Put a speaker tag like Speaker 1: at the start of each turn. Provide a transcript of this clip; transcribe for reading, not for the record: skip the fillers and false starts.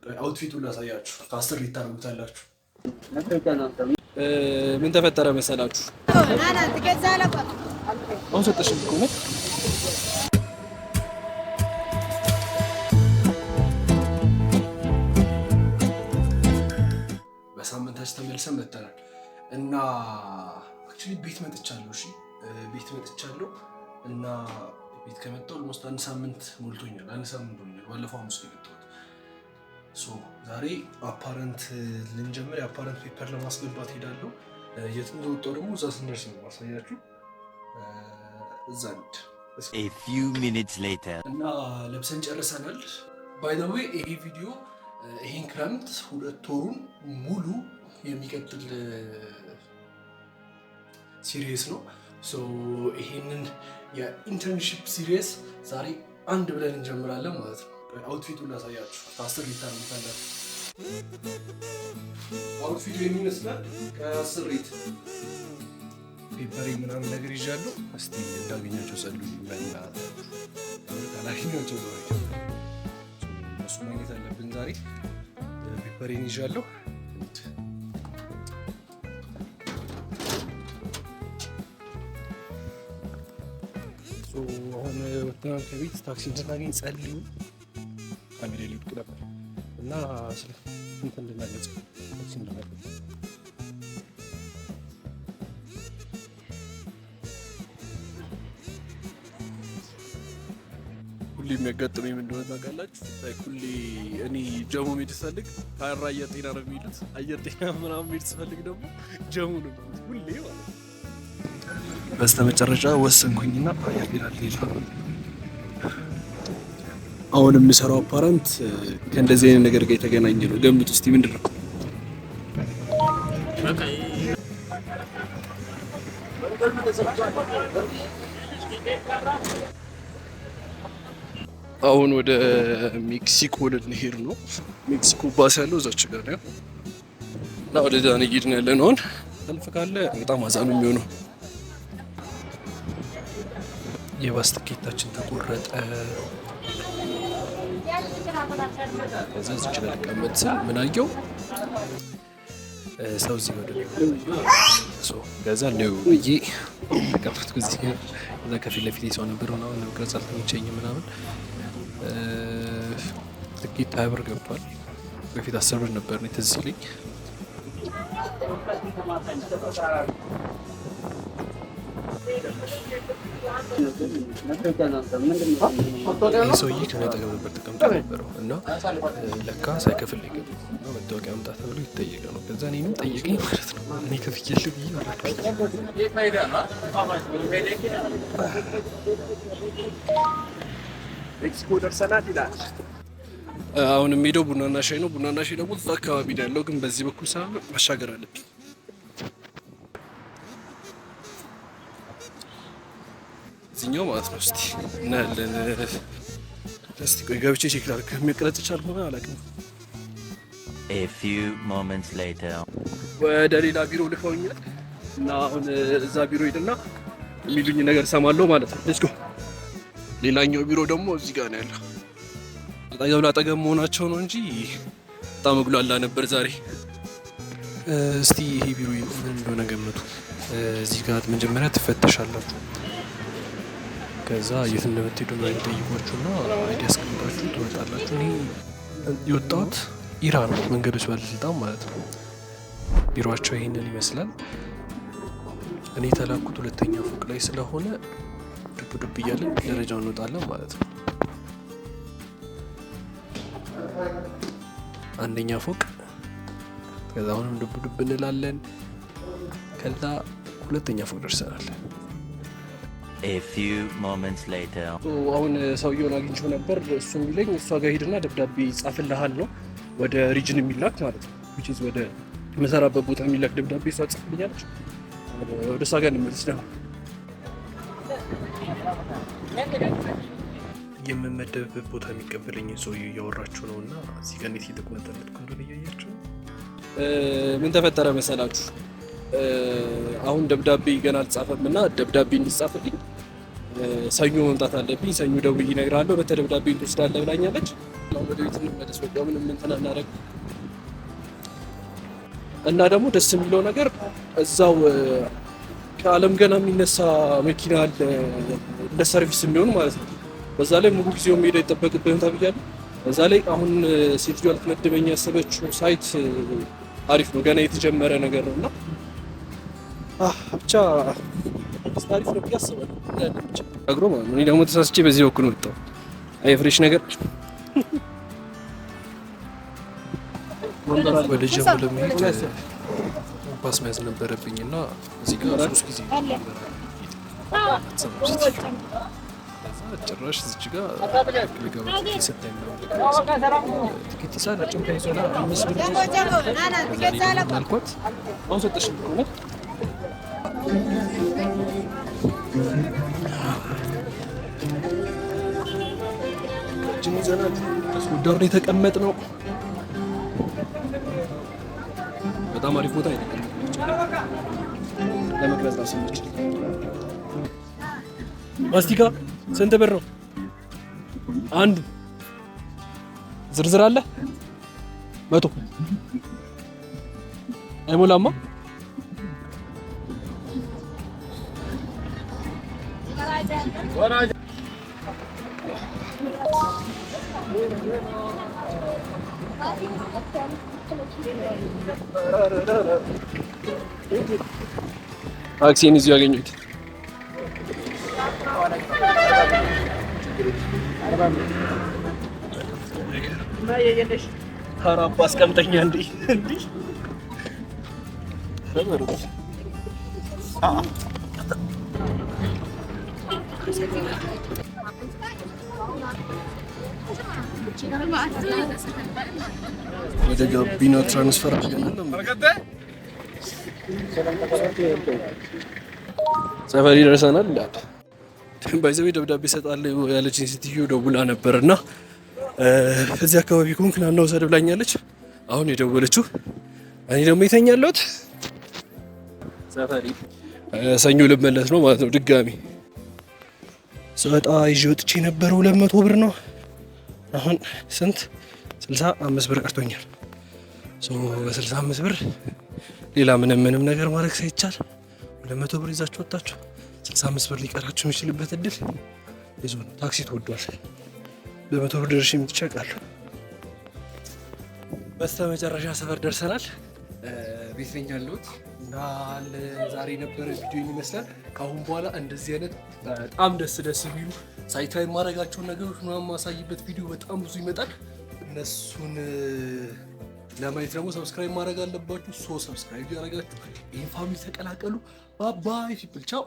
Speaker 1: አውትፊቱን ላሳያችሁ። ከአስር ሊታረጉታላችሁ።
Speaker 2: ምን ተፈጠረ መሰላችሁ? አሁን ሰጠሽኝ እኮ ነው።
Speaker 1: በሳምንታችን ተመልሰን መጥተናል እና አክቹሊ ቤት መጥቻለሁ። እሺ ቤት መጥቻለሁ እና ቤት ከመጣሁ ኦልሞስት አንድ ሳምንት ሞልቶኛል። ባለፈው ሐሙስ ነው የመጣሁት። ዛሬ አፓረንት ልንጀምር የአፓረንት ፔፐር ለማስገባት ሄዳለሁ። የት እንደወጣሁ ደግሞ እዛ ስንደርስ ነው ማሳያችሁ። እዛ እንሂድ።
Speaker 3: A few minutes later
Speaker 1: እና ለብሰን ጨርሰናል። ባይ ዘ ዌይ ይሄ ቪዲዮ ይሄን ክረምት 2 ወሩን ሙሉ የሚቀጥል ሲሪየስ ነው። ይሄንን የኢንተርንሺፕ ሲሪየስ ዛሬ አንድ ብለን እንጀምራለን ማለት ነው። አውትፊቱን ላሳያችሁ። ከአስር ሊታረጉታላችሁ። አውትፊቱ የሚመስላል ከአስር ሪት ፔፐር ምናምን ነገር ይዣለሁ። እስቲ እንዳገኛቸው ጸልዩ። ካላገኛቸው እሱ ማግኘት አለብን ዛሬ። ፔፐሬን ይዣለሁ። አሁን ወጥተናል ከቤት። ታክሲ እንድናገኝ ጸልዩ። ካሜራ ሊወድቅ ነበር እና ስለ እንትን እንድናገኝ ታክሲ እንድናገኝ ሁሌ የሚያጋጥመኝ ምን እንደሆነ ታውቃላችሁ? ሁሌ እኔ ጀሞ መሄድ ስፈልግ ሀራ አየር ጤና ነው የሚሉት። አየር ጤና ምናምን መሄድ ስፈልግ ደግሞ ጀሞ ነው ሁሌ ማለት ነው። በስተመጨረሻ ወሰንኩኝና አየር ጤና ልሄድ ነው። አሁን የምሰራው አፓረንት ከእንደዚህ አይነት ነገር ጋር የተገናኘ ነው። ገምቱ እስቲ ምንድን ነው? አሁን ወደ ሜክሲኮ ልንሄድ ነው። ሜክሲኮ ባስ ያለው እዛች ጋር ነው እና ወደዛ ነው እየሄድን ያለነው። አሁን ሰልፍ ካለ በጣም አዛኑ የሚሆነው። የባስ ትኬታችን ተቆረጠ። ከዛ እዚህ ጋር ልቀመጥ ስል ምን አየሁ? ሰው እዚህ ወደ ከዛ ነው ብዬ ተቀመጥኩ እዚህ ጋር። ከዛ ከፊት ለፊት ሰው ነበር ምናምን ቅረጽ አልተመቸኝም ምናምን። ትኬት 20 ብር ገብቷል። በፊት 10 ብር ነበር ነው ትዝ ይለኝ። ይህ ሰውዬ ከኔ አጠገብ ነበር ተቀምጦ ነበረው እና ለካ ሳይከፍል ነው የገባው እና መታወቂያ አምጣ ተብሎ ይጠየቀ ነው። ከዛ እኔንም ጠየቀኝ ማለት ነው። እኔ ከፍያለሁ ብዬ ሜክሲኮ ደርሰናል ይላል። አሁን የምሄደው ቡናና ሻይ ነው። ቡናና ሻይ ደግሞ እዛ አካባቢ ነው ያለው፣ ግን በዚህ በኩል ሳይሆን መሻገር አለብኝ። እዚህኛው ማለት ነው። እስቲ እናያለን። እስቲ ቆይ ገብቼ ቼክ ላድርግ። የሚቀረጽ ይቻል ሆነ አላውቅም።
Speaker 3: A few moments later
Speaker 1: ወደ ሌላ ቢሮ ልከውኛል እና አሁን እዛ ቢሮ ሄድና የሚሉኝ ነገር ሰማለሁ ማለት ነው። ሌትስ ጎ። ሌላኛው ቢሮ ደግሞ እዚህ ጋር ነው ያለው። አጠገብ ላጠገብ መሆናቸው ነው እንጂ በጣም እጉላላ ነበር ዛሬ። እስቲ ይሄ ቢሮ ምን እንደሆነ ገምቱ። እዚህ ጋር መጀመሪያ ትፈተሻላችሁ። ከዛ የት እንደምትሄዱ ነው የሚጠይቋችሁና አይዲ ያስቀምጣችሁ ትወጣላችሁ። እኔ የወጣሁት ኢራ ነው፣ መንገዶች ባለስልጣን ማለት ነው። ቢሮአቸው ይሄንን ይመስላል። እኔ የተላኩት 2ኛ ፎቅ ላይ ስለሆነ ዱብ እያለን ደረጃውን እንወጣለን ማለት ነው። 1ኛ ፎቅ፣ ከዛ አሁንም ዱብ እንላለን። ከዛ 2ኛ ፎቅ ደርሰናል።
Speaker 3: A few moments later
Speaker 1: አሁን ሰውየውን አግኝቼው ነበር። እሱ የሚለኝ እሷ ጋር ሄድና ደብዳቤ ጻፍልሃል ነው፣ ወደ ሪጅን የሚላክ ማለት ነው። which is ወደ መሰራበት ቦታ የሚላክ ደብዳቤ እሷ ጽፍልኛለች። ወደ እሷ ጋር እንመለስ ደግሞ የምመደብበት ቦታ የሚቀበለኝ ሰውዬው እያወራችሁ ነው እና እዚህ ጋር እንዴት እየተቆነጠለጥኩ እንደሆነ እያያችሁ ነው። ምን ተፈጠረ መሰላችሁ? አሁን ደብዳቤ ገና አልጻፈም እና ደብዳቤ እንዲጻፍልኝ ሰኞ መምጣት አለብኝ። ሰኞ ደውዬ እነግርሃለሁ፣ በተደብዳቤ ትወስዳለህ ብላኛለች። ወደ ቤት እንመለስ። በቃ ምንም እንትን አናደርግ እና ደግሞ ደስ የሚለው ነገር እዛው ከአለም ገና የሚነሳ መኪና አለ ለሰርቪስ የሚሆን ማለት ነው። በዛ ላይ ሙሉ ጊዜው መሄድ አይጠበቅብህም ተብያለሁ። በዛ ላይ አሁን ሴትዮዋ ልትመድበኝ ያሰበችው ሳይት አሪፍ ነው፣ ገና የተጀመረ ነገር ነው እና ብቻ አሪፍ ነው ብዬ አስባለሁ። ብቻ አግሮ ማለት ነው። እኔ ደግሞ ተሳስቼ በዚህ በኩል መጣሁ። አይ ፍሬሽ ነገር
Speaker 2: ወደ ጀምቡ ለመሄድ ባስ መያዝ ነበረብኝ እና እዚህ ጋር 3 ጊዜ ጭራሽ እዚህ ጋር ልገባ ሰጠኝ ነው ትኬት ይሳል ጭምታ ይዞና 5 ብር አልኳት። አሁን ሰጠሽ ነው
Speaker 1: ዘናት ዳር የተቀመጥነው በጣም አሪፍ ቦታ አይደለም ለመቅረጽ አስመች። ማስቲካ ስንት ብር ነው አንዱ? ዝርዝር አለ 100 አይሞላማ። ታክሲን እዚሁ ያገኙት ታራባ አስቀምጠኛ እንዴ ወደ ጋቢና ትራንስፈር አድርገናል። ሰፈሪ ደርሰናል። ባይዘው ደብዳቤ እሰጣለሁ ያለችኝ ሴትዮ ደውላ ነበርና እዚህ አካባቢ ኮንክ ና ውሰድ ብላኛለች። አሁን የደወለችው እኔ ደግሞ የተኛለሁት ሰፈሪ ሰኞ ልመለስ ነው ማለት ነው። ድጋሚ ስወጣ ይዤ ወጥቼ የነበረው 200 ብር ነው። አሁን ስንት 65 ብር ቀርቶኛል። በ65 ብር ሌላ ምንም ነገር ማድረግ ሳይቻል 200 ብር ይዛችሁ ወጣችሁ 65 ብር ሊቀራችሁ የሚችልበት እድል ይዞ ነው። ታክሲ ተወዷል። 200 ብር ደርሼ የምትቸቃለሁ። በስተመጨረሻ ሰፈር ደርሰናል። ቤት ነኝ ያለሁት እና ዛሬ የነበረ ቪዲዮ ይመስላል። ከአሁን በኋላ እንደዚህ አይነት በጣም ደስ የሚሉ ሳይታዊ የማደርጋቸውን ነገሮች ምናምን ማሳይበት ቪዲዮ በጣም ብዙ ይመጣል። እነሱን ለማየት ደግሞ ሰብስክራይብ ማድረግ አለባችሁ። ሰብስክራይብ ያደረጋችሁ ይህን ፋሚሊ ተቀላቀሉ። ባባይ ፒፕል ቻው።